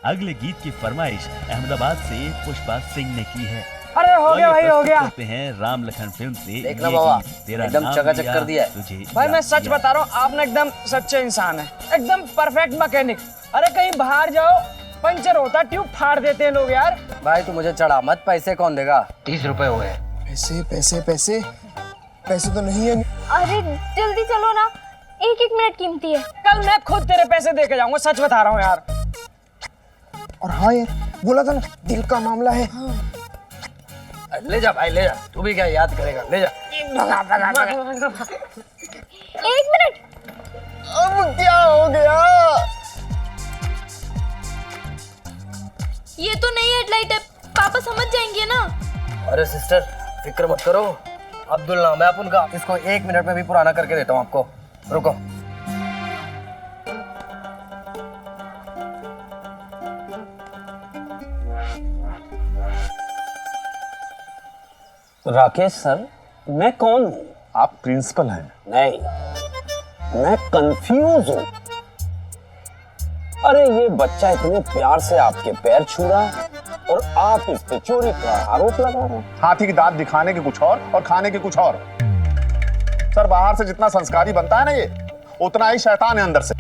अगले गीत की फरमाइश अहमदाबाद से पुष्पा सिंह ने की है। अरे हो गया भाई, हो गया। करते हैं राम लखन फिल्म से देखना बाबा, तेरा एकदम नाम चकाचक लिया, कर दिया है। तुझे भाई याद मैं सच किया। बता रहा हूँ, आप ना एकदम सच्चे इंसान है, एकदम परफेक्ट मैकेनिक। अरे कहीं बाहर जाओ, पंचर होता ट्यूब फाड़ देते हैं लोग यार। भाई तू मुझे चढ़ा मत, पैसे कौन देगा? 30 रुपए हुए। पैसे पैसे पैसे पैसे तो नहीं है। अरे जल्दी चलो ना, एक एक मिनट कीमती है। कल मैं खुद तेरे पैसे दे के जाऊंगा, सच बता रहा हूँ यार। और हाँ यार, बोला था ना दिल का मामला है। ले जा भाई ले जा, तू भी क्या याद करेगा, ले जा। एक मिनट, अब क्या हो गया? ये तो नई हेडलाइट है, पापा समझ जाएंगे ना। अरे सिस्टर फिक्र मत करो, अब्दुल नाम है अपन का, इसको 1 मिनट में भी पुराना करके देता हूँ आपको, रुको। राकेश सर, मैं कौन हूँ? आप प्रिंसिपल हैं। नहीं, मैं कंफ्यूज हूँ। अरे ये बच्चा इतने प्यार से आपके पैर छू रहा है और आप इस पे चोरी का आरोप लगा रहे हैं। हाथी की दांत दिखाने के कुछ और खाने के कुछ और। सर बाहर से जितना संस्कारी बनता है ना ये, उतना ही शैतान है अंदर से।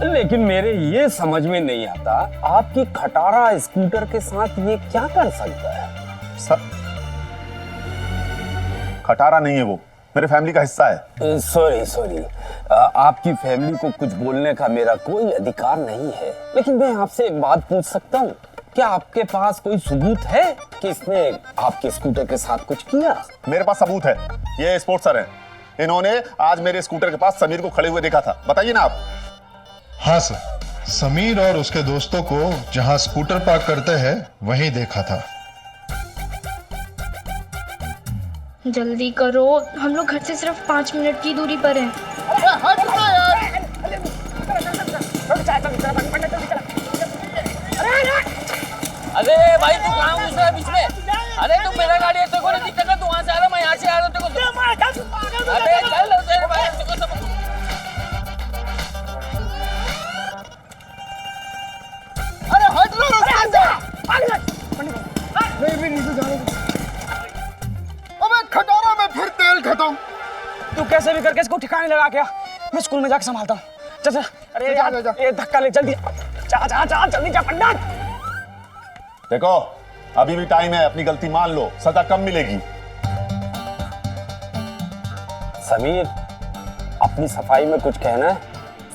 लेकिन मेरे ये समझ में नहीं आता, आपकी खटारा स्कूटर के साथ ये क्या कर सकता है? सर खटारा नहीं है वो, मेरे फैमिली का हिस्सा है। सॉरी, आपकी फैमिली को कुछ बोलने का मेरा कोई अधिकार नहीं है, लेकिन मैं आपसे एक बात पूछ सकता हूँ? क्या आपके पास कोई सबूत है कि इसने आपके स्कूटर के साथ कुछ किया? मेरे पास सबूत है, ये स्पोर्ट्स सर हैं। इन्होंने आज मेरे स्कूटर के पास समीर को खड़े हुए देखा था। बताइए ना आप। हाँ सर, समीर और उसके दोस्तों को जहां स्कूटर पार्क करते हैं वहीं देखा था। जल्दी करो, हम लोग घर से सिर्फ 5 मिनट की दूरी पर हैं। अरे भाई तू कहाँ घुस रहा है बीच में? अरे तू मेरा गाड़ी है, तेरे को नहीं दिखता क्या? तू वहाँ से आ रहा, मैं यहाँ से आ रहा हूँ, तेरे को अरे चल तेरे भाई, तेरे को सब। अरे हट लो रास्ते से। नहीं भी नीचे जाने दो। अबे खटारा में फिर तेल खत्म। तू कैसे भी करके इसको ठिकाने लगा के आ, मैं स्कूल में जाके संभालता हूँ। चल। अरे यार ये धक्का ले, जल्दी जा जल्दी जा पंडित। देखो अभी भी टाइम है, अपनी गलती मान लो, सजा कम मिलेगी। समीर, अपनी सफाई में कुछ कहना है?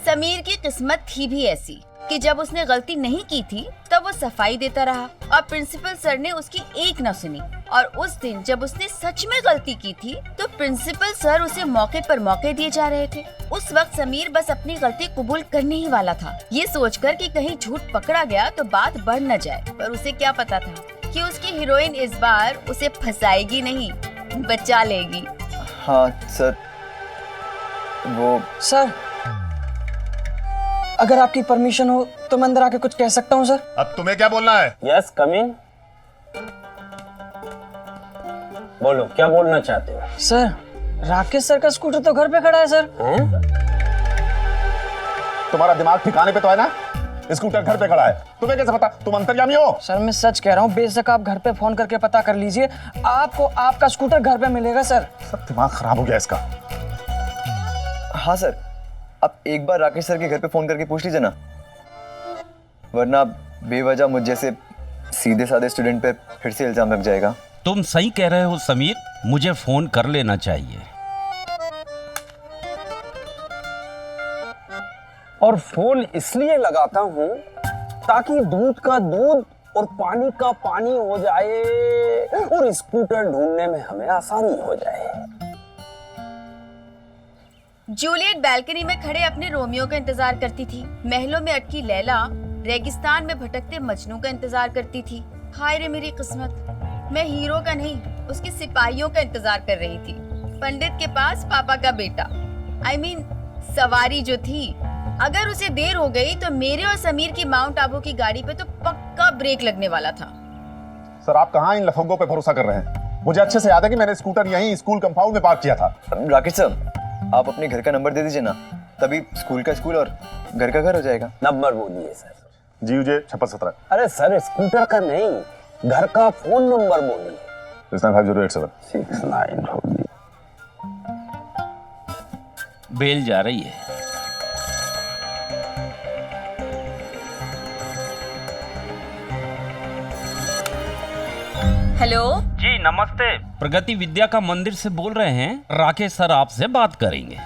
समीर की किस्मत थी भी ऐसी कि जब उसने गलती नहीं की थी तब वो सफाई देता रहा और प्रिंसिपल सर ने उसकी एक न सुनी। और उस दिन जब उसने सच में गलती की थी तो प्रिंसिपल सर उसे मौके पर मौके दिए जा रहे थे। उस वक्त समीर बस अपनी गलती कबूल करने ही वाला था, ये सोचकर कि कहीं झूठ पकड़ा गया तो बात बढ़ न जाए। पर उसे क्या पता था कि उसकी हीरोइन इस बार उसे फंसाएगी नहीं, बचा लेगी। हाँ सर, वो सर अगर आपकी परमिशन हो तो मैं अंदर आके कुछ कह सकता हूँ सर? अब तुम्हें क्या बोलना है? यस, कम इन। बोलो, क्या बोलना चाहते हो? सर राकेश सर का स्कूटर तो घर पे खड़ा है सर। हैं? तुम्हारा दिमाग ठिकाने पे तो है ना? स्कूटर घर पे खड़ा है, तुम्हें कैसे पता? तुम अंतर्यामी हो? सर मैं सच कह रहा हूँ, बेशक आप घर पे फोन करके पता कर लीजिए, आपको आपका स्कूटर घर पे मिलेगा सर। सब दिमाग खराब हो गया इसका। हाँ सर, आप एक बार राकेश सर के घर पे फोन करके पूछ लीजिए ना, वरना बेवजह मुझ जैसे सीधे साधे स्टूडेंट पे फिर से इल्जाम लग जाएगा। तुम सही कह रहे हो समीर, मुझे फोन कर लेना चाहिए। और फोन इसलिए लगाता हूँ ताकि दूध का दूध और पानी का पानी हो जाए और स्कूटर ढूंढने में हमें आसानी हो जाए। जूलियट बालकनी में खड़े अपने रोमियो का इंतजार करती थी। महलों में अटकी लैला रेगिस्तान में भटकते मजनू का इंतजार करती थी। हाय रे मेरी किस्मत, मैं हीरो का नहीं उसके सिपाहियों का इंतजार कर रही थी। पंडित के पास पापा का बेटा, I mean, सवारी जो थी, अगर उसे देर हो गई तो मेरे और समीर की माउंट आबू की गाड़ी पे तो पक्का ब्रेक लगने वाला था। सर आप कहाँ इन लफंगों पे भरोसा कर रहे हैं? मुझे अच्छे से याद है कि मैंने स्कूटर यहीं स्कूल कंपाउंड में पार्क किया था। राकेश सर, आप अपने घर का नंबर दे दीजिए ना, तभी स्कूल का स्कूल और घर का घर हो जाएगा। नंबर बोलिए सर। GUJ5617। अरे सर, स्कूटर का नहीं, घर का फोन नंबर बोलिए। 695087। 69 होगी। बेल जा रही है। हेलो जी नमस्ते, प्रगति विद्या का मंदिर से बोल रहे हैं। राकेश सर आपसे बात करेंगे।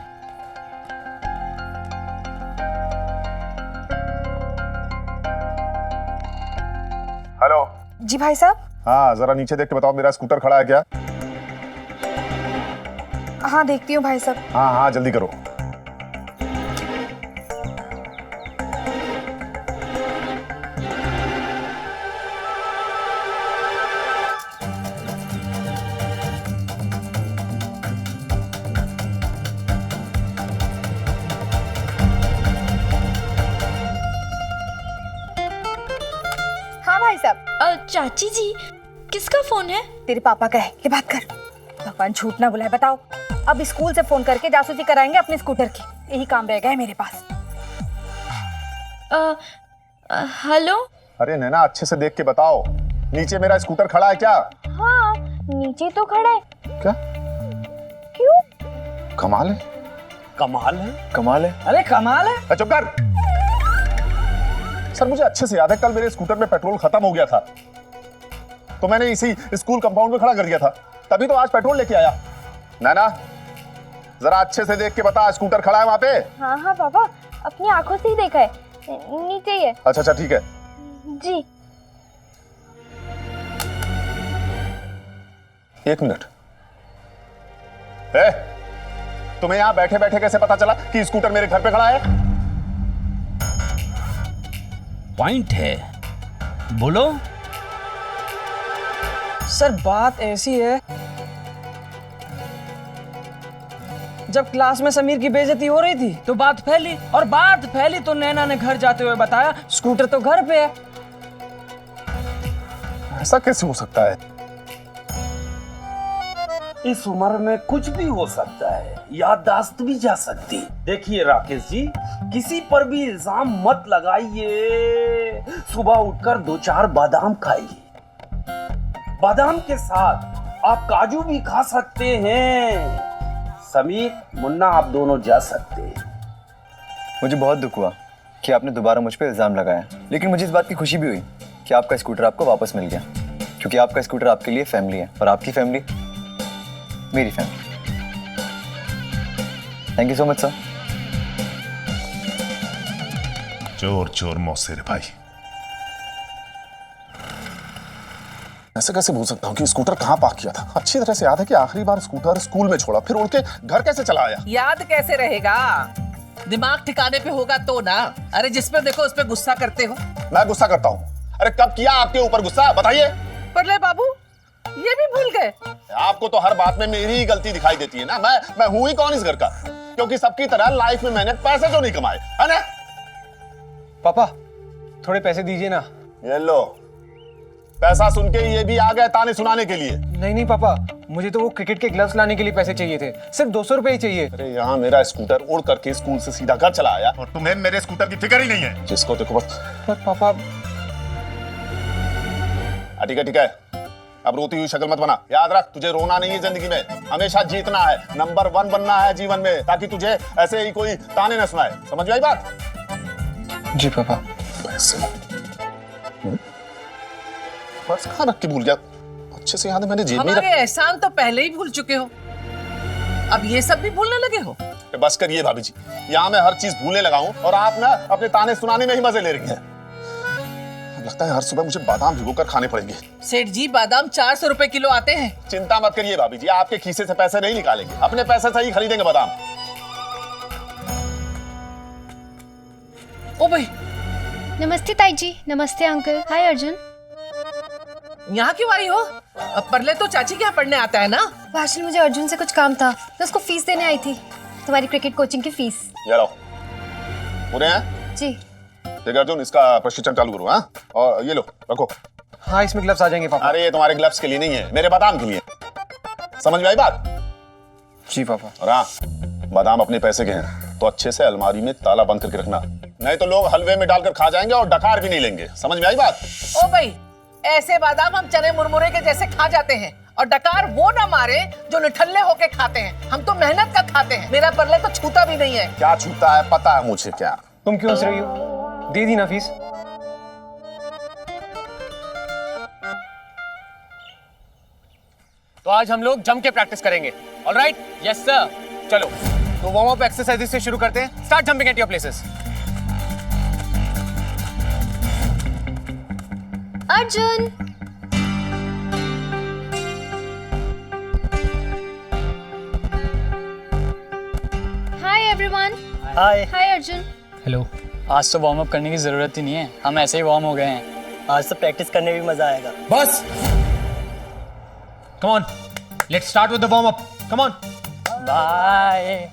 हेलो। जी भाई साहब। हाँ, जरा नीचे देख के बताओ मेरा स्कूटर खड़ा है क्या? हाँ देखती हूँ भाई साहब। हाँ हाँ, जल्दी करो। हाँ भाई साहब। चाची जी, किसका फोन है? तेरे पापा का है, ये बात कर। भगवान झूठ ना बुलाए। बताओ, अब स्कूल से फोन करके जासूसी कराएंगे अपने स्कूटर की। यही काम रह गया है मेरे पास। हेलो। अरे नैना, अच्छे से देख के बताओ, नीचे मेरा स्कूटर खड़ा है क्या? हाँ, नीचे तो खड़ा है। क्या? क्यों? कमाल है। कमाल है। कमाल है। अरे कमाल है। चुप कर। सर, मुझे अच्छे से याद है, कल मेरे स्कूटर में पेट्रोल खत्म हो गया था, तो मैंने इसी स्कूल कंपाउंड में खड़ा कर दिया था, तभी तो आज पेट्रोल लेके आया। नैना, जरा अच्छे से देख के बता, स्कूटर खड़ा है वहां पे? हाँ हाँ पापा, अपनी आंखों से ही देखा है, नीचे ही है। अच्छा अच्छा, ठीक है। जी। 1 मिनट। तुम्हें यहाँ बैठे बैठे कैसे पता चला कि स्कूटर मेरे घर पे खड़ा है? पॉइंट है, बोलो। सर बात ऐसी है, जब क्लास में समीर की बेइज्जती हो रही थी तो बात फैली, और बात फैली तो नैना ने घर जाते हुए बताया स्कूटर तो घर पे है। ऐसा कैसे हो सकता है? इस उम्र में कुछ भी हो सकता है, याददाश्त भी जा सकती। देखिए राकेश जी, किसी पर भी इल्जाम मत लगाइए। सुबह उठकर 2-4 बादाम खाइए, बादाम के साथ आप काजू भी खा सकते हैं। समीर, मुन्ना, आप दोनों जा सकते हैं। मुझे बहुत दुख हुआ कि आपने दोबारा मुझ पर इल्जाम लगाया, लेकिन मुझे इस बात की खुशी भी हुई कि आपका स्कूटर आपको वापस मिल गया, क्योंकि आपका स्कूटर आपके लिए फैमिली है और आपकी फैमिली मेरी family. Thank you so much sir. चोर चोर मौसेरे भाई। ऐसे कैसे भूल सकता हूँ कि स्कूटर कहाँ पार्क किया था? अच्छी तरह से याद है कि आखिरी बार स्कूटर स्कूल में छोड़ा, फिर उड़ के घर कैसे चला आया। याद कैसे रहेगा? दिमाग ठिकाने पे होगा तो ना। अरे जिस पे देखो उस पे गुस्सा करते हो। मैं गुस्सा करता हूँ? अरे कब किया आपके ऊपर गुस्सा, बताइए। पर ले बाबू, ये भी भूल गए? आपको तो हर बात में मेरी ही गलती दिखाई देती है ना। मैं हूं ही कौन इस घर का? क्योंकि सबकी तरह लाइफ में मैंने पैसे तो नहीं कमाए, है ना? पापा थोड़े पैसे दीजिए ना। ये लो, पैसा सुन के ये भी आ गए ताने सुनाने के लिए। नहीं नहीं पापा, मुझे तो वो क्रिकेट के ग्लव्स लाने के लिए पैसे चाहिए थे, सिर्फ 200 रुपए ही चाहिए। अरे यहाँ मेरा स्कूटर उड़ करके स्कूल से सीधा घर चला आया और तुम्हें मेरे स्कूटर की फिक्र ही नहीं है। जिसको देखो बस। पर पापा। ठीक है ठीक है, अब रोती हुई शक्ल मत बना। याद रख, तुझे रोना नहीं है जिंदगी में, हमेशा जीतना है, नंबर 1 बनना है जीवन में, ताकि तुझे ऐसे ही कोई ताने न सुनाए। समझ में आई बात? जी पापा। बस कहाँ रख के भूल गया? अच्छे से याद है, मैंने जेब में हमारे एहसान तो पहले ही भूल चुके हो, अब ये सब भी भूलने लगे हो? बस करिए भाभी जी, यहाँ मैं हर चीज भूलने लगा हूँ और आप ना अपने ताने सुनाने में ही मजे ले रही हैं। अब लगता है हर सुबह मुझे बादाम भिगोकर खाने पड़ेंगे। सेठ जी, बादाम 400 रुपए किलो आते हैं। चिंता मत करिए भाभी जी, आपके खीसे से पैसे नहीं निकालेंगे, अपने पैसे से ही खरीदेंगे बादाम। ओ भाई। नमस्ते ताई जी। नमस्ते अंकल। हाय अर्जुन। यहाँ क्यों आई हो? अब परले तो चाची के यहाँ पढ़ने आता है ना। आजकल मुझे अर्जुन से कुछ काम था, मैं उसको फीस देने आई थी, तुम्हारी क्रिकेट कोचिंग की फीस। ये लो, पूरे हैं? जी। ठीक है अर्जुन, इसका प्रशिक्षण चालू करो। हाँ, और ये लो रखो। हाँ, इसमें ग्लव्स आ जाएंगे पापा। अरे ये तुम्हारे ग्लव्स के लिए नहीं है, मेरे बादाम के लिए। समझ में आई बात? जी पापा। और हाँ, बादाम अपने पैसे के हैं तो अच्छे से अलमारी में ताला बंद करके रखना, नहीं तो लोग हलवे में डालकर खा जाएंगे और डकार भी नहीं लेंगे। समझ में आई बात? ओ भाई, ऐसे बादाम हम चने मुरमुरे के जैसे खा जाते हैं, और डकार वो ना मारे जो निठल्ले होके खाते हैं। हम तो मेहनत का खाते हैं। मेरा परले तो छूता भी नहीं है। क्या छूता है पता है मुझे। क्या तुम क्यों हंस रही हो? दे दी ना फीस। तो आज हम लोग जम के प्रैक्टिस करेंगे। ऑलराइट? Yes sir. चलो तो वार्म अप एक्सरसाइजेस से शुरू करते हैं। Start jumping at your places. Arjun, hi everyone. Hi. Hi Arjun. Hello. आज तो वार्म अप करने की जरूरत ही नहीं है, हम ऐसे ही वार्म हो गए हैं। आज तो प्रैक्टिस करने में भी मजा आएगा। बस। Come on, let's start with the warm up. Come on. Bye.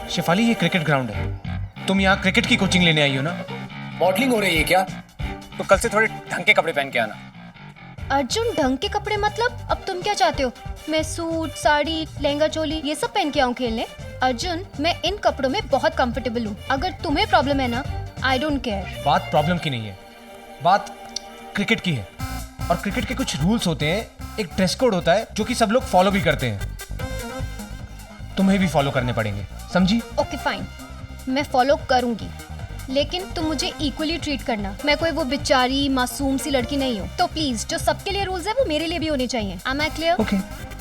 Shefali, ये क्रिकेट ग्राउंड है। तुम यहाँ क्रिकेट की कोचिंग लेने आई हो ना? मॉडलिंग हो रही है क्या? तो कल से थोड़े ढंग के कपड़े पहन के आना। अर्जुन, ढंग के कपड़े मतलब? अब तुम क्या चाहते हो, मैं सूट, साड़ी, लहंगा, चोली ये सब पहन के आऊँ खेलने? अर्जुन, मैं इन कपड़ों में बहुत कंफर्टेबल हूँ। अगर तुम्हें प्रॉब्लम है ना, आई डोंट केयर। बात प्रॉब्लम की नहीं है, बात क्रिकेट की है। और क्रिकेट के कुछ रूल्स होते हैं, एक ड्रेस कोड होता है जो कि सब लोग फॉलो भी करते हैं। तुम्हें भी फॉलो करने पड़ेंगे, समझी? ओके फाइन, मैं फॉलो करूंगी, लेकिन तुम मुझे इक्वली ट्रीट करना। मैं कोई वो बेचारी मासूम सी लड़की नहीं हूँ। तो प्लीज, जो सबके लिए रूल्स है वो मेरे लिए भी होने चाहिए। Am I clear? ओके।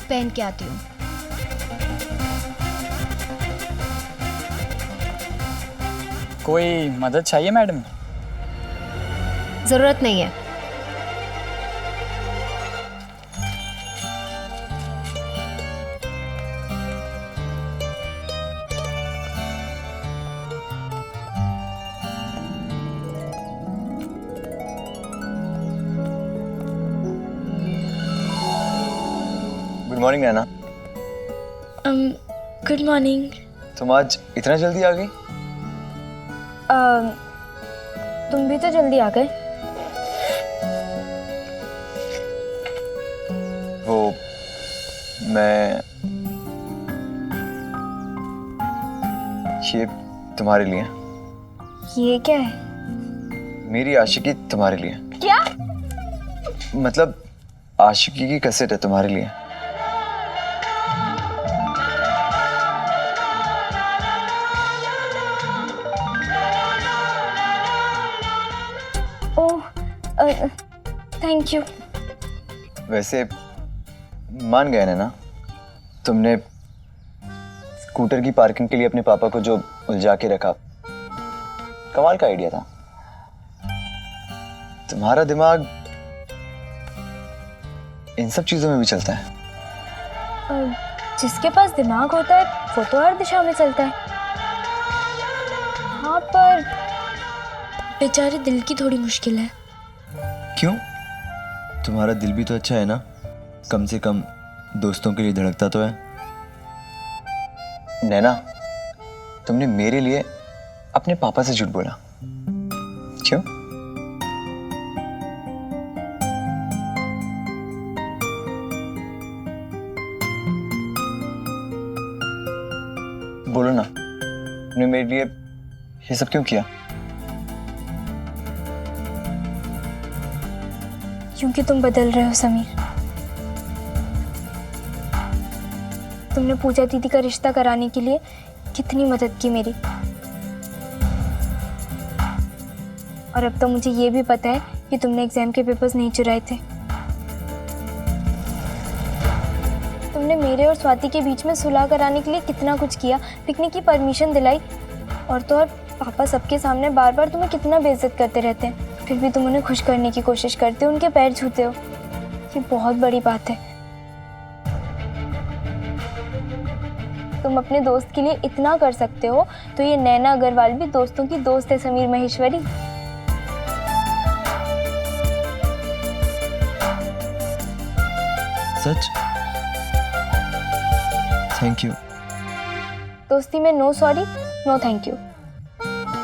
पहन के आती हूँ। कोई मदद चाहिए मैडम? जरूरत नहीं है। Good morning Naina. Good morning. तुम आज इतना जल्दी आ गई? तुम भी तो जल्दी आ गए। वो मैं ये तुम्हारे लिए। ये क्या है? मेरी आशिकी तुम्हारे लिए। क्या? मतलब आशिकी की कैसेट है तुम्हारे लिए। ओह, थैंक यू। वैसे मान गए ना तुमने स्कूटर की पार्किंग के लिए अपने पापा को जो उलझा के रखा, कमाल का आइडिया था। तुम्हारा दिमाग इन सब चीजों में भी चलता है। जिसके पास दिमाग होता है वो तो हर दिशा में चलता है। हाँ, पर बेचारे दिल की थोड़ी मुश्किल है। क्यों? तुम्हारा दिल भी तो अच्छा है ना, कम से कम दोस्तों के लिए धड़कता तो है। नैना, तुमने मेरे लिए अपने पापा से झूठ बोला, क्यों? बोलो ना, तुमने मेरे लिए ये सब क्यों किया? क्योंकि तुम बदल रहे हो समीर। तुमने पूजा दीदी का रिश्ता कराने के लिए कितनी मदद की मेरी, और अब तो मुझे ये भी पता है कि तुमने एग्जाम के पेपर्स नहीं चुराए थे। तुमने मेरे और स्वाति के बीच में सुलह कराने के लिए कितना कुछ किया, पिकनिक की परमिशन दिलाई, और तो और पापा सबके सामने बार बार तुम्हें कितना बेइज्जत करते रहते हैं, फिर भी तुम उन्हें खुश करने की कोशिश करते हो, उनके पैर छूते हो। ये बहुत बड़ी बात है। तुम अपने दोस्त के लिए इतना कर सकते हो तो ये नैना अग्रवाल भी दोस्तों की दोस्त है समीर महेश्वरी। सच? Thank you. दोस्ती में no sorry no thank you.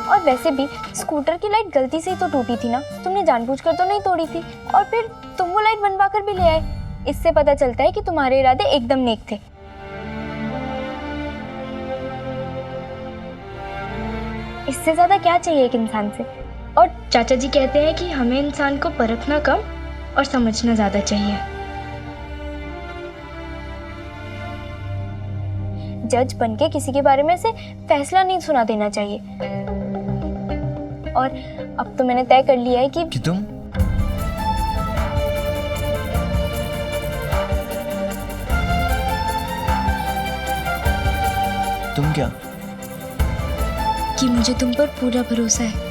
और वैसे भी स्कूटर की लाइट गलती से ही तो टूटी थी ना, तुमने जानबूझकर तो नहीं तोड़ी थी, और फिर तुम वो लाइट बनवा कर भी ले आए। इससे पता चलता है कि तुम्हारे इरादे एकदम नेक थे। इससे ज़्यादा क्या चाहिए एक इंसान से। और चाचा जी कहते हैं कि हमें इंसान को परखना कम और समझना ज़्यादा चाहिए। जज बनके किसी के बारे में से फैसला नहीं सुना देना चाहिए। और अब तो मैंने तय कर लिया है कि तुम क्या? कि मुझे तुम पर पूरा भरोसा है।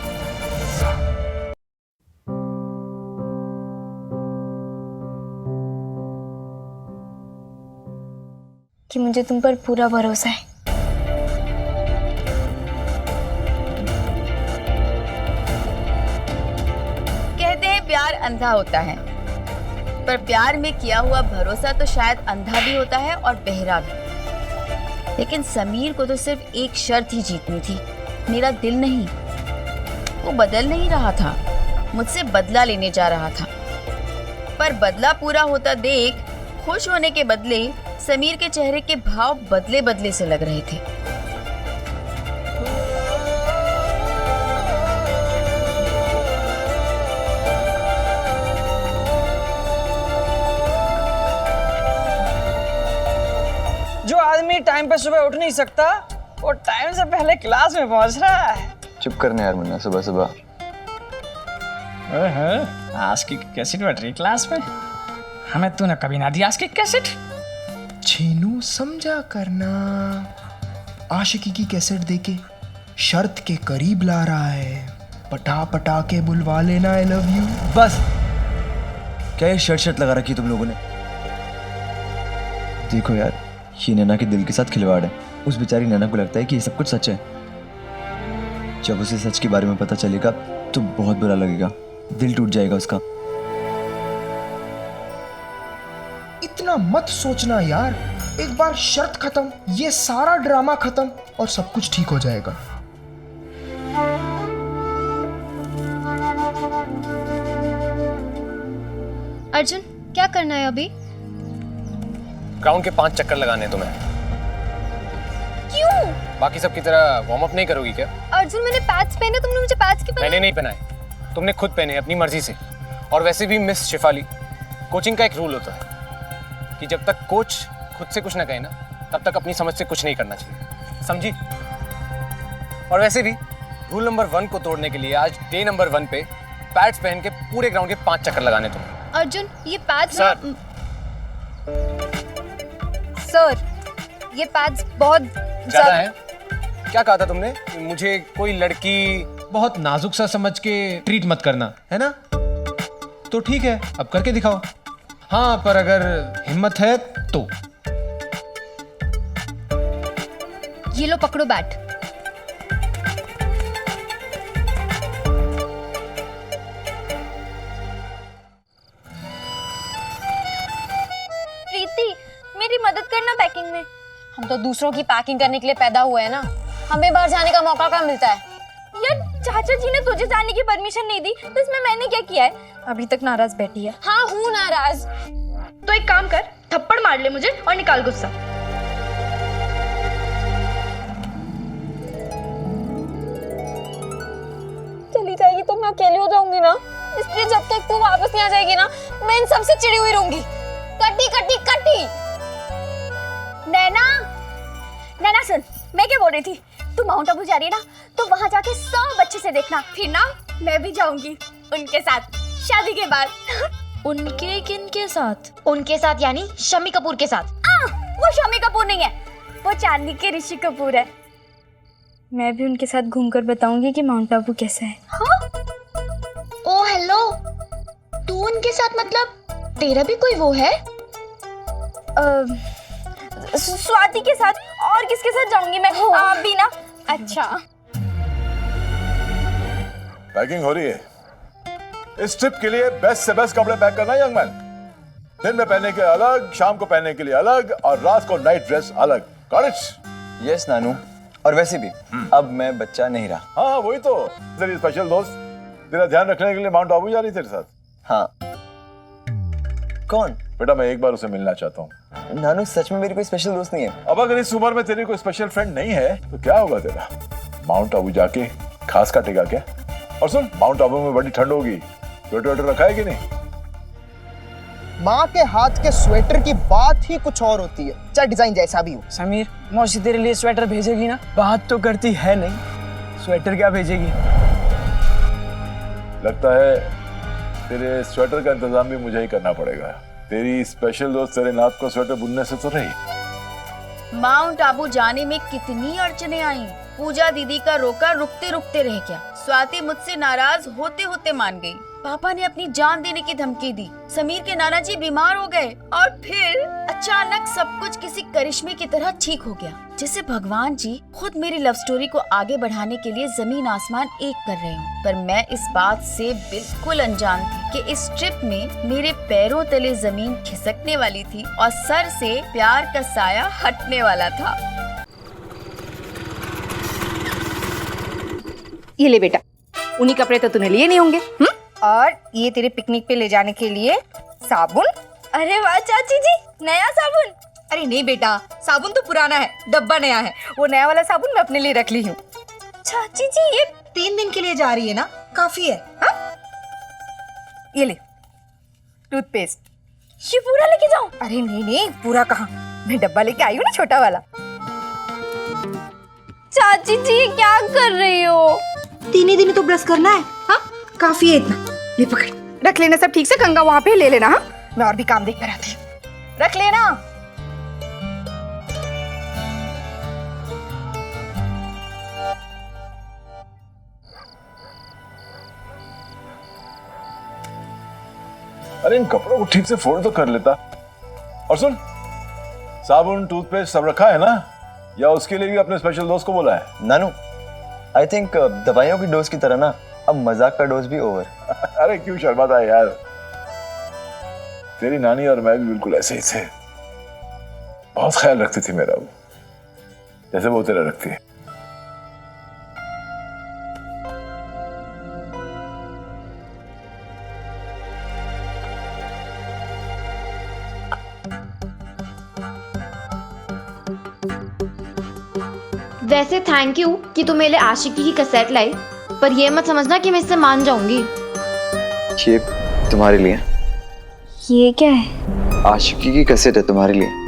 कि मुझे तुम पर पूरा भरोसा है। कहते हैं प्यार अंधा होता है, पर प्यार में किया हुआ भरोसा तो शायद अंधा भी होता है और बहरा भी। लेकिन समीर को तो सिर्फ एक शर्त ही जीतनी थी, मेरा दिल नहीं। वो बदल नहीं रहा था, मुझसे बदला लेने जा रहा था। पर बदला पूरा होता देख खुश होने के बदले समीर के चेहरे के भाव बदले बदले से लग रहे थे। जो आदमी टाइम पे सुबह उठ नहीं सकता वो टाइम से पहले क्लास में पहुंच रहा है। चुप करने यार मुन्ना, सुबह सुबह। आज की कैसेट बट रही क्लास में, हमें तूने कभी ना दी आज की कैसेट। छीनू समझा करना, आशिकी की कैसेट देके शर्त के करीब ला रहा है, पटा पटा के बुलवा लेना आई लव यू। बस क्या ये शर्त लगा रखी तुम लोगों ने? देखो यार, ये नैना के दिल के साथ खिलवाड़ है। उस बेचारी नैना को लगता है कि ये सब कुछ सच है। जब उसे सच के बारे में पता चलेगा तो बहुत बुरा लगेगा, दिल टूट जाएगा उसका। इतना मत सोचना यार, एक बार शर्त खत्म, ये सारा ड्रामा खत्म और सब कुछ ठीक हो जाएगा। अर्जुन, क्या करना है अभी? ग्राउंड के 5 चक्कर लगाने हैं तुम्हें। क्यों? बाकी सब की तरह वार्म अप नहीं करोगी क्या? अर्जुन, मैंने पैड्स पहने, तुमने मुझे पैड्स क्यों पहने? मैंने नहीं पहनाए, तुमने खुद पहने अपनी मर्जी से। और वैसे भी मिस शिफाली, कोचिंग का एक रूल होता है कि जब तक कोच खुद से कुछ ना कहे ना, तब तक अपनी समझ से कुछ नहीं करना चाहिए, समझी? और वैसे भी रूल नंबर 1 को तोड़ने के लिए आज डे नंबर 1 पे पैड्स पहन के पूरे ग्राउंड के 5 चक्कर लगाने तुम्हें। अर्जुन, ये पैड्स सर, ये पैड्स बहुत ज्यादा है। क्या कहा था तुमने? मुझे कोई लड़की बहुत नाजुक सा समझ के ट्रीट मत करना, है ना? तो ठीक है, अब करके दिखाओ। हाँ, पर अगर हिम्मत है तो। ये लो, पकड़ो बैट। प्रीति, मेरी मदद करना पैकिंग में। हम तो दूसरों की पैकिंग करने के लिए पैदा हुए हैं ना, हमें बाहर जाने का मौका कहाँ मिलता है? यार, चाचा जी ने तुझे जाने की परमिशन नहीं दी, तो इसमें मैंने क्या किया है? अभी तक नाराज बैठी है। हाँ, हूँ नाराज। तो एक काम कर, थप्पड़ मार ले मुझे और निकाल गुस्सा। चली जाएगी तो मैं अकेली हो जाऊंगी ना, इसलिए जब तक तू वापस नहीं आ जाएगी ना, मैं इन सबसे चिड़ी हुई रहूंगी। कटी कटी कटी। नैना, नैना सुन, मैं क्या बोल रही थी? तू माउंट आबू जा रही है ना, तो वहां जाके सब अच्छे से देखना। फिर ना मैं भी जाऊंगी उनके साथ शादी के बाद। उनके किनके साथ? उनके साथ यानी शम्मी कपूर के साथ। वो शम्मी कपूर नहीं है, वो चांदनी के ऋषि कपूर है। मैं भी उनके साथ घूमकर बताऊंगी कि माउंट आबू कैसा है। हाँ? ओ हेलो, तू उनके साथ मतलब तेरा भी कोई वो है? स्वाति के साथ। और किसके साथ जाऊंगी मैं? आप भी ना। अच्छा, पैकिंग हो रही है। इस ट्रिप के लिए बेस्ट से बेस्ट कपड़े पैक करना यंग मैन। दिन में पहनने के अलग, शाम को पहनने के लिए अलग और रात को नाइट ड्रेस अलग। Got it? यस नानू। और वैसे भी अब मैं बच्चा नहीं रहा। हाँ, वही तो। तेरी स्पेशल दोस्त तेरा ध्यान रखने के लिए माउंट आबू जा रही तेरे साथ। हाँ। कौन? बेटा, मैं एक बार उसे मिलना चाहता हूँ। नानू, सच में मेरी कोई स्पेशल दोस्त नहीं है। अब अगर इस उम्र में तेरी कोई स्पेशल फ्रेंड नहीं है तो क्या होगा तेरा? माउंट आबू जाके खास काटेगा क्या? और सुन, माउंट आबू में बड़ी ठंड होगी, स्वेटर रखा है कि नहीं? माँ के हाथ के स्वेटर की बात ही कुछ और होती है, चाहे डिजाइन जैसा भी हो। समीर, मौसी तेरे लिए स्वेटर भेजेगी ना? बात तो करती है नहीं, स्वेटर क्या भेजेगी? लगता है तेरे स्वेटर का इंतजाम भी मुझे ही करना पड़ेगा। तेरी स्पेशल दोस्त तेरे नाथ को स्वेटर बुनने से तो रही। माउंट आबू जाने में कितनी अड़चने आई। पूजा दीदी का रोका रुकते रुकते रह गया। स्वाति मुझसे नाराज होते होते मान गई। पापा ने अपनी जान देने की धमकी दी। समीर के नाना जी बीमार हो गए और फिर अचानक सब कुछ किसी करिश्मे की तरह ठीक हो गया, जैसे भगवान जी खुद मेरी लव स्टोरी को आगे बढ़ाने के लिए जमीन आसमान एक कर रहे हो। पर मैं इस बात से बिल्कुल अनजान थी कि इस ट्रिप में मेरे पैरों तले जमीन खिसकने वाली थी और सर से प्यार का साया हटने वाला था। ये ले बेटा, उन्हीं कपड़े तो तूने लिए नहीं होंगे। और ये तेरे पिकनिक पे ले जाने के लिए साबुन। अरे वाह चाची जी, नया साबुन। अरे नहीं बेटा, साबुन तो पुराना है, डब्बा नया है। वो नया वाला साबुन मैं अपने लिए रख ली हूँ। चाची जी ये 3 दिन के लिए जा रही है ना, काफी है। हा? ये ले टूथपेस्ट। ये पूरा लेके जाऊं? अरे नहीं नहीं, पूरा कहाँ, मैं डब्बा लेके आई हूँ ना, छोटा वाला। चाची जी क्या कर रही हो? 3 ही दिन तो ब्रश करना है। हाँ काफी है इतना। ले पकड़, रख लेना सब ठीक से। गंगा वहां पे ले लेना। हाँ मैं और भी काम देख कर आती हूँ, रख लेना। अरे इन कपड़ों को ठीक से फोल्ड तो कर लेता। और सुन, साबुन टूथपेस्ट सब रखा है ना, या उसके लिए भी अपने स्पेशल दोस्त को बोला है? नानू, आई थिंक दवाइयों की डोज की तरह ना अब मजाक का डोज भी ओवर। अरे क्यों शर्माता है यार, तेरी नानी और मैं भी बिल्कुल ऐसे ही थे। बहुत ख्याल रखती थी मेरा, वो जैसे वो तेरा रखती है। वैसे थैंक यू कि तुम मेरे आशिकी की कैसेट लाई, पर ये मत समझना कि मैं इससे मान जाऊंगी। ये तुम्हारे लिए। ये क्या है? आशिकी की कैसेट है तुम्हारे लिए।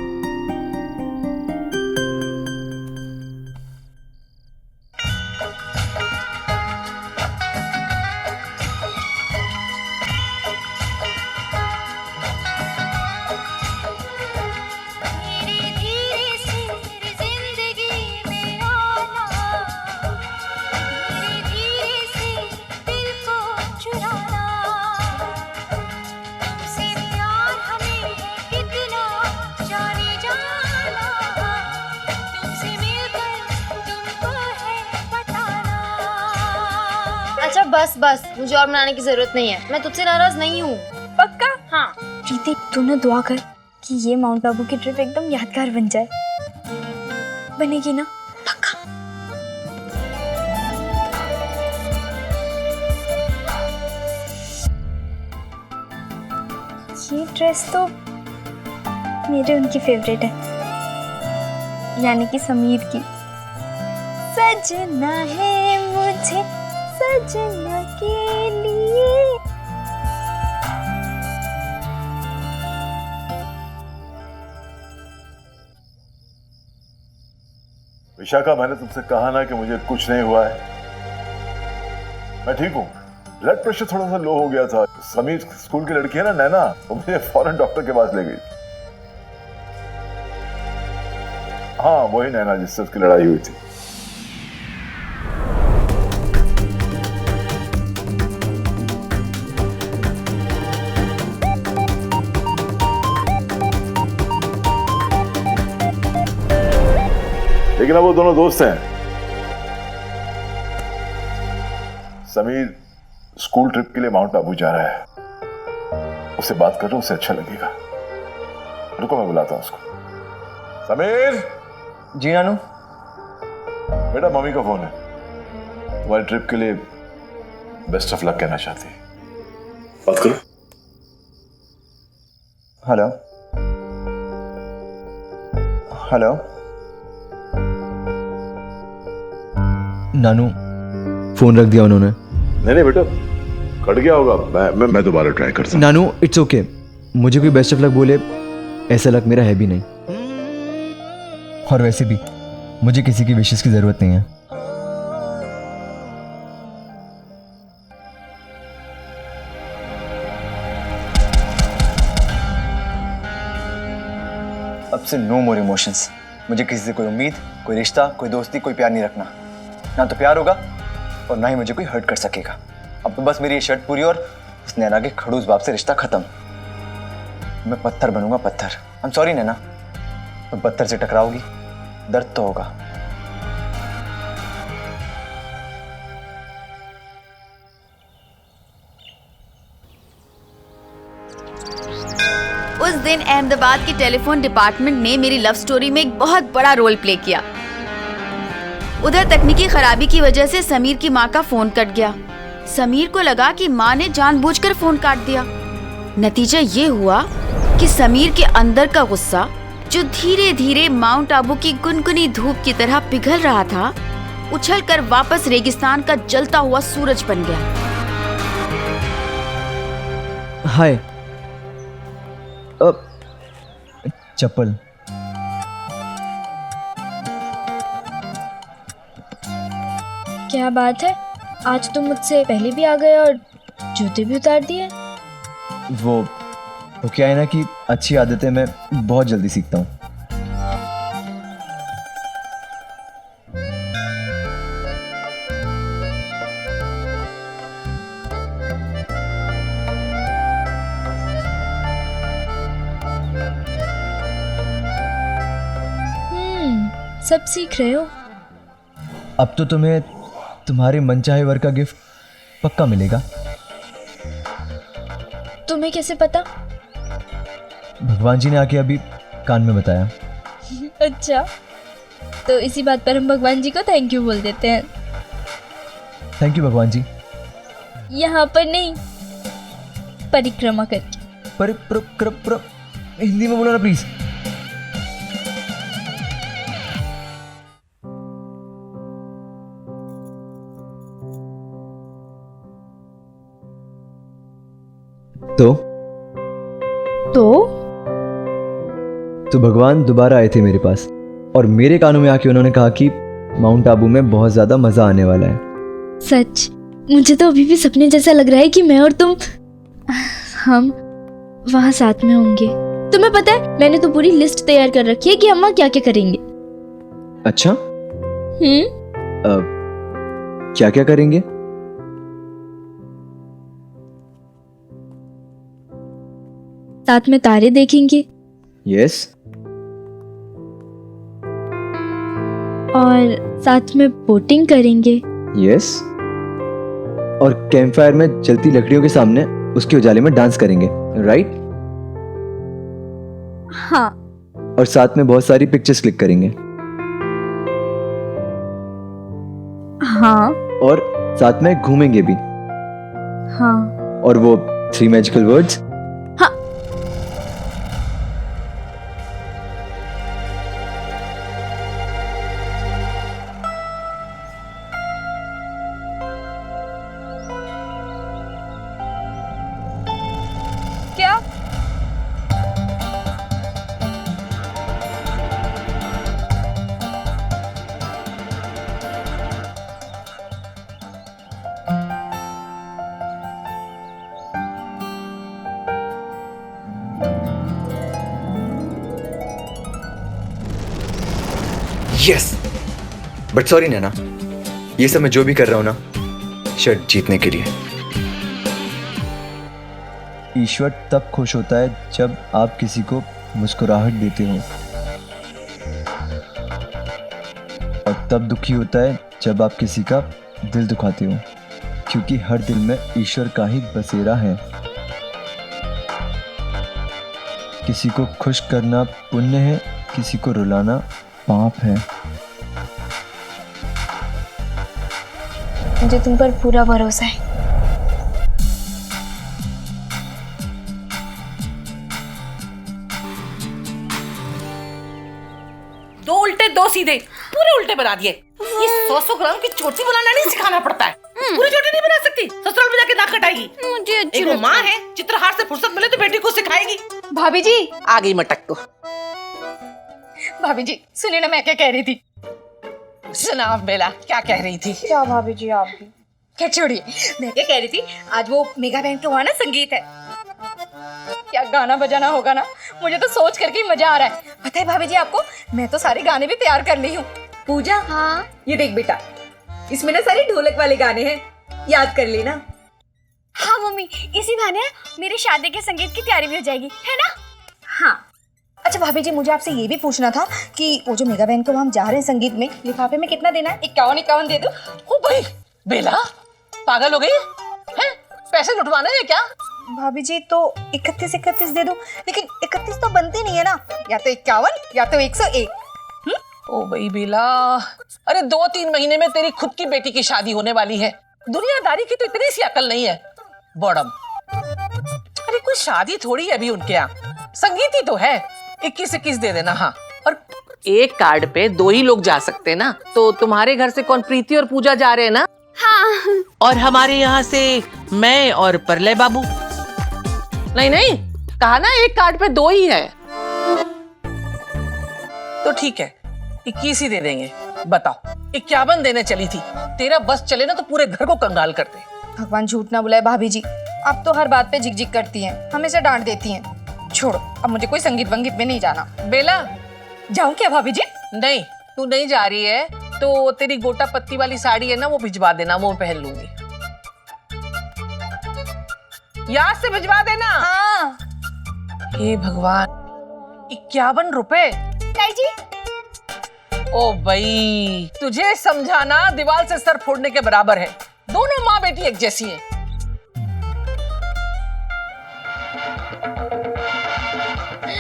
अच्छा बस बस, मुझे और मनाने की जरूरत नहीं है। मैं तुझसे नाराज नहीं हूँ। पक्का? हाँ। प्रीति, तू ना दुआ कर कि ये माउंट आबू की ट्रिप एकदम यादगार बन जाए। बनेगी ना? पक्का। ये ड्रेस तो मेरे उनकी फेवरेट है, यानी कि समीर की। सजना है मुझे सजना के लिए। विशाखा, मैंने तुमसे कहा ना कि मुझे कुछ नहीं हुआ है, मैं ठीक हूँ। ब्लड प्रेशर थोड़ा सा लो हो गया था। समीर स्कूल की लड़की है ना नैना, वो मुझे फौरन डॉक्टर के पास ले गई। हाँ वही नैना जिससे उसकी लड़ाई हुई थी। लेकिन अब वो दोनों दोस्त हैं। समीर स्कूल ट्रिप के लिए माउंट आबू जा रहा है, उससे बात करो, उसे अच्छा लगेगा। रुको मैं बुलाता हूं उसको। समीर। जी नानू। बेटा मम्मी का फोन है, तुम्हारी ट्रिप के लिए बेस्ट ऑफ लक कहना चाहती है, बात करो। Hello hello. नानू फोन रख दिया उन्होंने। नहीं बेटा, कट गया होगा। मैं दोबारा ट्राई कर सकता। नानू इट्स ओके, मुझे कोई बेस्ट ऑफ लक बोले ऐसा लक मेरा है भी नहीं, और वैसे भी मुझे किसी की विशेष की जरूरत नहीं है। अब से नो मोर इमोशंस। मुझे किसी से कोई उम्मीद, कोई रिश्ता, कोई दोस्ती, कोई प्यार नहीं रखना। ना तो प्यार होगा और ना ही मुझे कोई हर्ट कर सकेगा। अब तो बस मेरी ये शर्त पूरी और उस नैना के खड़ूस बाप से रिश्ता खत्म। मैं पत्थर बनूंगा, पत्थर। आई एम सॉरी नैना, तुम पत्थर से टकराओगी, दर्द तो होगा। उस दिन अहमदाबाद के टेलीफोन डिपार्टमेंट ने मेरी लव स्टोरी में एक बहुत बड़ा रोल प्ले किया। उधर तकनीकी खराबी की वजह से समीर की माँ का फोन कट गया। समीर को लगा कि माँ ने जानबूझकर फोन काट दिया। नतीजा ये हुआ कि समीर के अंदर का गुस्सा, जो धीरे धीरे माउंट आबू की गुनगुनी धूप की तरह पिघल रहा था, उछलकर वापस रेगिस्तान का जलता हुआ सूरज बन गया। हाय। चप्पल। क्या बात है, आज तुम मुझसे पहले भी आ गए और जूते भी उतार दिए। वो क्या है ना कि अच्छी आदतें मैं बहुत जल्दी सीखता हूँ। सब सीख रहे हो। अब तो तुम्हें तुम्हारे मनचाहे वर का गिफ्ट पक्का मिलेगा। तुम्हें कैसे पता? भगवान जी ने आके अभी कान में बताया। अच्छा, तो इसी बात पर हम भगवान जी को थैंक यू बोल देते हैं। थैंक यू भगवान जी। यहाँ पर नहीं, परिक्रमा करके। हिंदी में बोलो ना प्लीज। तो भगवान दोबारा आए थे मेरे पास और मेरे कानों में आके उन्होंने कहा कि माउंट आबू में बहुत ज्यादा मजा आने वाला है। सच? मुझे तो अभी भी सपने जैसा लग रहा है कि मैं और तुम, हम वहां साथ में होंगे। तुम्हें पता है, मैंने तो पूरी लिस्ट तैयार कर रखी है कि अम्मा क्या क्या करेंगे। अच्छा? क्या क्या करेंगे? साथ में तारे देखेंगे। यस। और साथ में बोटिंग करेंगे। यस। और कैंप फायर में जलती लकड़ियों के सामने उसके उजाले में डांस करेंगे, राइट? हाँ। और साथ में बहुत सारी पिक्चर्स क्लिक करेंगे। हाँ। और साथ में घूमेंगे भी। हाँ। और वो 3 मैजिकल वर्ड्स। क्या? यस। बट सॉरी नैना, ये सब मैं जो भी कर रहा हूं ना, शर्ट जीतने के लिए। ईश्वर तब खुश होता है जब आप किसी को मुस्कुराहट देते हो, और तब दुखी होता है जब आप किसी का दिल दुखाते हो, क्योंकि हर दिल में ईश्वर का ही बसेरा है। किसी को खुश करना पुण्य है, किसी को रुलाना पाप है। मुझे तुम पर पूरा भरोसा है। दो उल्टे दो सीधे, पूरे उल्टे बना दिए। ये 100 ग्राम की चोटी बनाना नहीं सिखाना पड़ता है। पूरी चोटी नहीं बना सकती, ससुराल में जाके दांत कटाएगी। मुझे अच्छी एक माँ है, चित्रहार से फुर्सत मिले तो बेटी को सिखाएगी। भाभी जी आ गई मटक तो। भाभी जी सुनिए ना मैं क्या कह रही थी। सुनाओ बेला, क्या कह रही थी? क्या भाभी जी आप भी? क्या छोड़िए, मैं क्या कह रही थी, आज वो मेगा बैंक के वहाँ ना संगीत है, क्या गाना बजाना होगा ना, मुझे तो सोच करके ही मजा आ रहा है। पता है भाभी जी आपको, मैं तो सारे गाने भी तैयार कर ली हूँ। पूजा, हाँ ये देख बेटा, इसमें ना सारे ढोलक वाले गाने हैं, याद कर लेना। हाँ मम्मी, इसी बहाने मेरी शादी के संगीत की तैयारी भी हो जाएगी, है ना? हाँ। अच्छा भाभी जी, मुझे आपसे ये भी पूछना था कि वो जो मेगा बैंक को हम जा रहे हैं संगीत में, लिफाफे में कितना देना है? 51 दे दो। ओ भाई बेला, पागल हो गई है? पैसे लुटवाना है क्या? भाभी जी तो 31 दे दो, लेकिन 31 तो बनते नहीं है ना, या तो 51 या तो 101। ओ भाई बेला, अरे 2-3 महीने में तेरी खुद की बेटी की शादी होने वाली है, दुनियादारी की तो इतनी सी अकल नहीं है। बॉडम, अरे कोई शादी थोड़ी है अभी उनके यहाँ, संगीत ही तो है। 21 दे देना। हाँ, और एक कार्ड पे 2 ही लोग जा सकते हैं ना, तो तुम्हारे घर से कौन प्रीति और पूजा जा रहे हैं ना? हाँ। और हमारे यहाँ से मैं और परलय बाबू। नहीं नहीं, कहा ना एक कार्ड पे 2 ही है, तो ठीक है 21 ही दे देंगे। बताओ 51 देने चली थी, तेरा बस चले ना तो पूरे घर को कंगाल कर दे। भगवान झूठ ना बुलाए भाभी जी, आप तो हर बात पे झिक झिक करती हैं, हमेशा डांट देती हैं। छोड़ो, अब मुझे कोई संगीत वंगीत में नहीं जाना। बेला, जाऊं क्या भाभी जी? नहीं, तू नहीं जा रही है तो तेरी गोटा पत्ती वाली साड़ी है ना, वो भिजवा देना, वो पहन लूंगी। याद से भिजवा देना। हाँ। हे भगवान, 51 रुपए? ताई जी। ओ भाई, तुझे समझाना दीवार से सर फोड़ने के बराबर है। दोनों माँ बेटी एक जैसी हैं।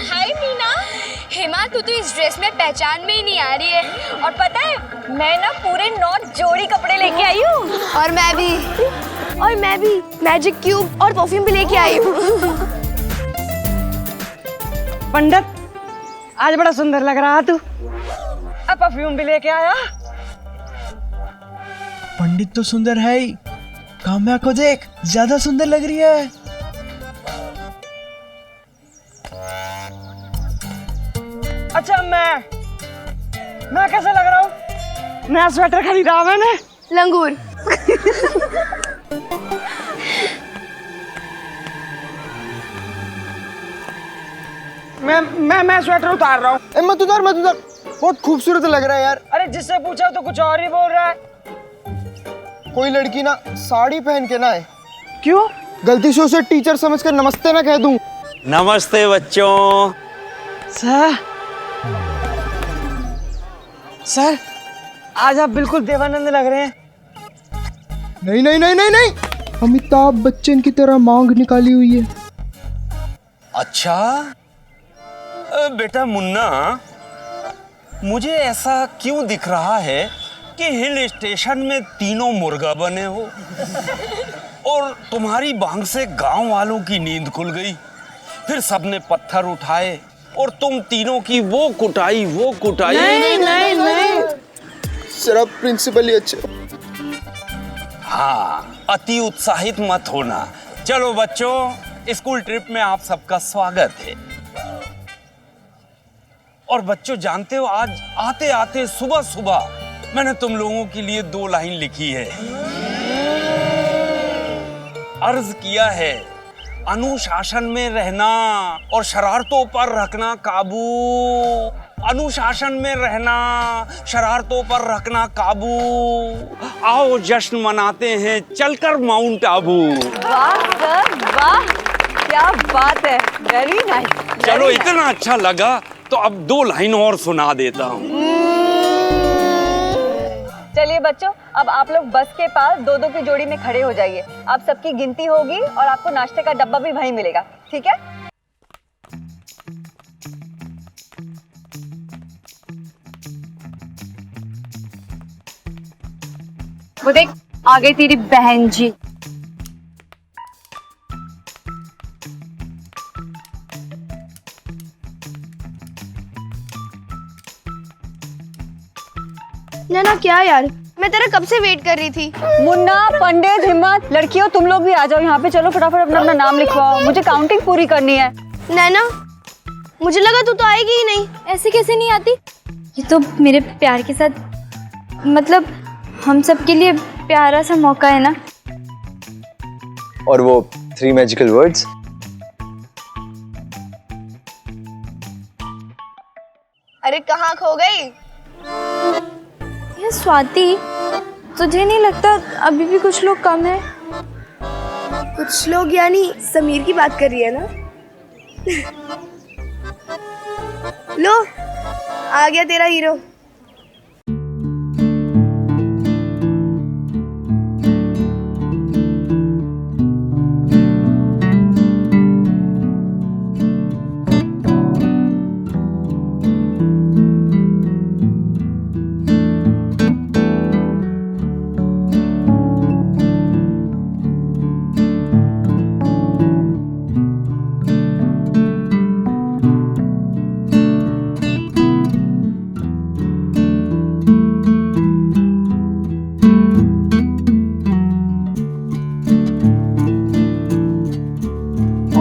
हाय मीना। हेमा, तू तो इस ड्रेस में पहचान में ही नहीं आ रही है। और पता है, मैं ना पूरे 9 जोड़ी कपड़े लेके आई हूँ। और मैं भी मैजिक क्यूब और परफ्यूम भी लेके आई हूँ। पंडित, आज बड़ा सुंदर लग रहा तू। अब परफ्यूम भी लेके आया। पंडित तो सुंदर है ही, काम्या को देख, ज्यादा सुंदर लग रही है। अच्छा मैं कैसे लग रहा हूँ? नया स्वेटर खरीदा मैंने, लंगूर। मैं स्वेटर उतार रहा हूँ। मत उतार, बहुत खूबसूरत लग रहा है यार। अरे जिससे पूछा तो कुछ और ही बोल रहा है। कोई लड़की ना साड़ी पहन के ना आए। क्यों? गलती से उसे टीचर समझकर नमस्ते ना कह दूं। नमस्ते बच्चों। सर, आज आप बिल्कुल देवानंद लग रहे हैं। नहीं, अमिताभ बच्चन की तरह मांग निकाली हुई है। अच्छा बेटा मुन्ना, मुझे ऐसा क्यों दिख रहा है कि हिल स्टेशन में तीनों मुर्गा बने हो और तुम्हारी बांग से गांव वालों की नींद खुल गई, फिर सबने पत्थर उठाए और तुम तीनों की वो कुटाई। नहीं। सिर्फ प्रिंसिपल ही अच्छे। हाँ, अति उत्साहित मत होना। चलो बच्चों, स्कूल ट्रिप में आप सबका स्वागत है। और बच्चों जानते हो, आज आते आते सुबह मैंने तुम लोगों के लिए 2 लाइन लिखी है। अर्ज किया है, अनुशासन में रहना और शरारतों पर रखना काबू। अनुशासन में रहना, शरारतों पर रखना काबू। आओ जश्न मनाते हैं चलकर माउंट आबू। वाह सर, वाह, क्या बात है, वेरी नाइस। चलो, इतना अच्छा लगा तो अब 2 लाइन और सुना देता हूँ। चलिए बच्चों, अब आप लोग बस के पास 2-2 की जोड़ी में खड़े हो जाइए। आप सबकी गिनती होगी और आपको नाश्ते का डब्बा भी वहीं मिलेगा, ठीक है? वो देख, आ गई तेरी बहन जी। ना क्या यार, मैं तेरा कब से वेट कर रही थी। मुन्ना, पंडित, हिम्मत, लड़कियों तुम लोग भी आ जाओ यहाँ पे। चलो फटाफट अपना अपना नाम लिखवाओ, मुझे काउंटिंग पूरी करनी है। नैना, मुझे लगा तू तो आएगी ही नहीं। ऐसे कैसे नहीं आती? ये तो मेरे प्यार के साथ, मतलब हम सब के लिए प्यारा सा मौका है ना। और वो 3 मैजिकल वर्ड्स। अरे कहाँ खो गई? ये स्वाति, तुझे नहीं लगता अभी भी कुछ लोग कम है? कुछ लोग यानी समीर की बात कर रही है ना? लो, आ गया तेरा हीरो।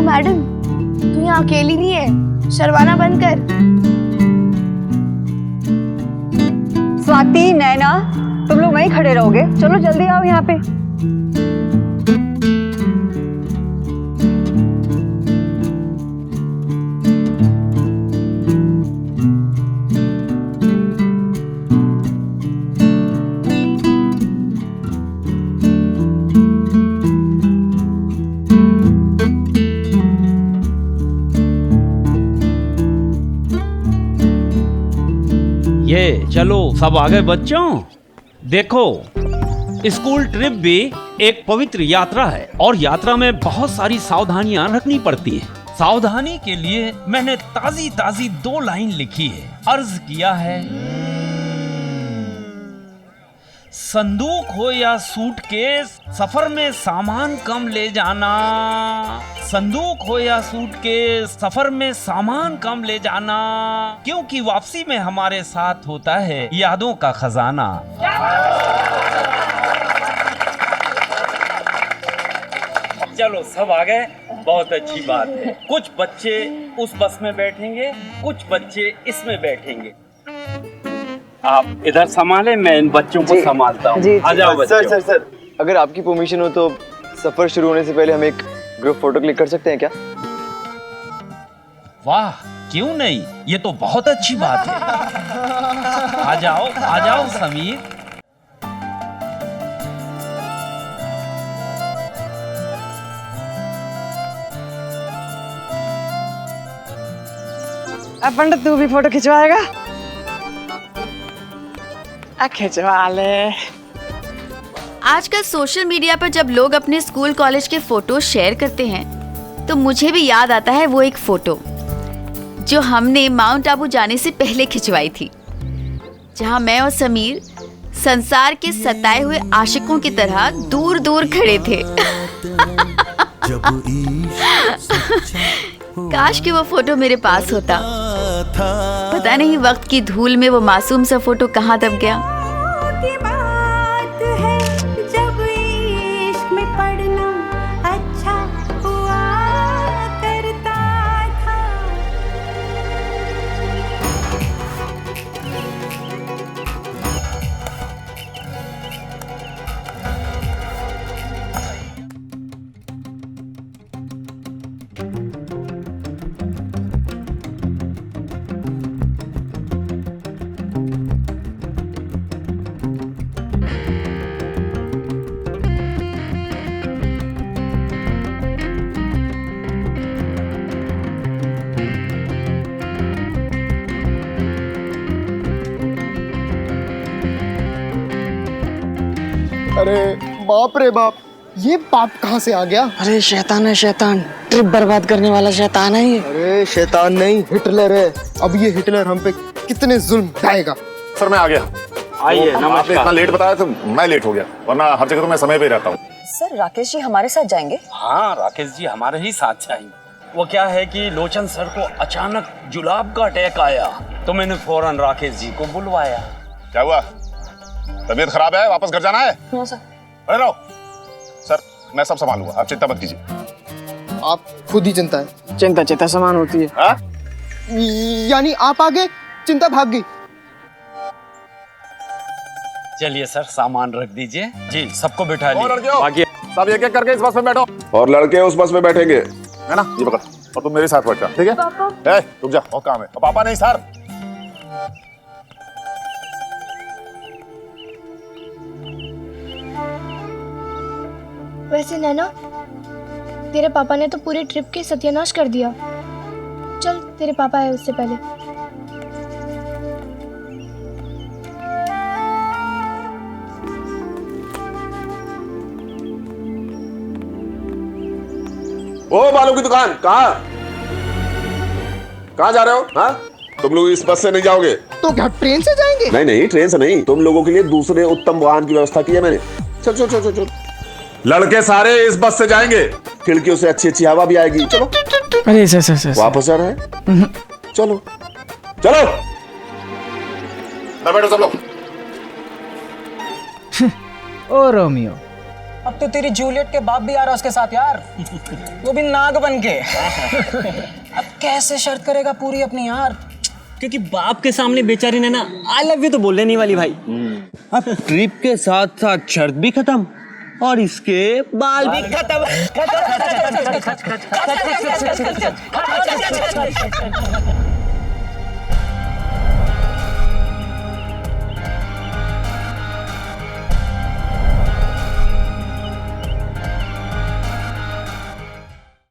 मैडम, तू यहाँ अकेली नहीं है, शर्माना बंद कर। स्वाति, नैना, तुम लोग वहीं खड़े रहोगे। चलो जल्दी आओ यहाँ पे। ये चलो सब आ गए बच्चों। देखो, स्कूल ट्रिप भी एक पवित्र यात्रा है और यात्रा में बहुत सारी सावधानियां रखनी पड़ती हैं। सावधानी के लिए मैंने ताजी ताजी 2 लाइन लिखी है। अर्ज किया है, संदूक हो या सूटकेस, सफर में सामान कम ले जाना। संदूक हो या सूटकेस, सफर में सामान कम ले जाना, क्योंकि वापसी में हमारे साथ होता है यादों का खजाना। चलो सब आ गए, बहुत अच्छी बात है। कुछ बच्चे उस बस में बैठेंगे, कुछ बच्चे इसमें बैठेंगे। आप इधर संभालें, मैं इन बच्चों को संभालता हूँ। आ जाओ बच्चों। सर, अगर आपकी परमिशन हो तो सफर शुरू होने से पहले हम एक ग्रुप फोटो क्लिक कर सकते हैं क्या? वाह, क्यों नहीं, ये तो बहुत अच्छी बात है। आ जाओ समीर। अब पंडित तू भी फोटो खिंचवाएगा? खिंचवा ले। आजकल सोशल मीडिया पर जब लोग अपने स्कूल कॉलेज के फोटो शेयर करते हैं तो मुझे भी याद आता है वो एक फोटो जो हमने माउंट आबू जाने से पहले खिंचवाई थी, जहां मैं और समीर संसार के सताए हुए आशिकों की तरह दूर दूर खड़े थे। काश कि वो फोटो मेरे पास होता। पता नहीं वक्त की धूल में वो मासूम सा फोटो कहाँ दब गया। अरे बाप रे बाप, ये बाप कहाँ से आ गया? अरे शैतान है शैतान, ट्रिप बर्बाद करने वाला शैतान है ये। अरे शैतान नहीं, हिटलर है। अब ये हिटलर हम पे कितने जुल्म ढाएगा। सर मैं आ गया। आइए, आपने इतना लेट बताया तो मैं लेट हो गया, वरना हर जगह तो मैं समय पे रहता हूँ। सर राकेश जी हमारे साथ जाएंगे? हाँ, राकेश जी हमारे ही साथ जाएंगे। वो क्या है कि लोचन सर को अचानक जुलाब का अटैक आया तो मैंने फौरन राकेश जी को बुलवाया। क्या हुआ? तबीयत खराब है, वापस घर जाना है? हाँ सर। अरे रहो सर, मैं सब संभालूंगा, आप चिंता मत कीजिए। आप खुद ही चिंता है। चिंता समान होती है। हाँ? यानी आप आगे, चिंता भाग गई। चलिए सर, सामान रख दीजिए। जी, सबको बिठा और लीजिए। लड़के बाकी सब एक एक करके इस बस में बैठो। और लड़के उस बस में बैठेंगे, है ना? ये पकड़, और तुम मेरे साथ बैठ जा, ठीक है? ए, रुक जा, और काम है। पापा नहीं सर। वैसे नैना, तेरे पापा ने तो पूरे ट्रिप के सत्यानाश कर दिया। चल, तेरे पापा आए उससे पहले। ओ बालों की दुकान, कहाँ जा रहे हो? हाँ, तुम लोग इस बस से नहीं जाओगे? तो क्या ट्रेन से जाएंगे? नहीं नहीं, ट्रेन से नहीं, तुम लोगों के लिए दूसरे उत्तम वाहन की व्यवस्था की है मैंने। चल चल चल चल, लड़के सारे इस बस से जाएंगे, खिड़कियों से अच्छी अच्छी हवा भी आएगी। चलो। अरे सर वापस जा रहा है? चलो चलो, बैठो सब लोग। ओ रोमियो, अब तो तेरी जूलियट के बाप भी आ रहा है उसके साथ यार, वो भी नाग बन के। अब कैसे शर्त करेगा पूरी अपनी यार? क्योंकि बाप के सामने बेचारी ने ना आई लव यू तो बोलने नहीं वाली भाई। अब ट्रिप के साथ साथ शर्त भी खत्म और इसके बाल भी खत्म।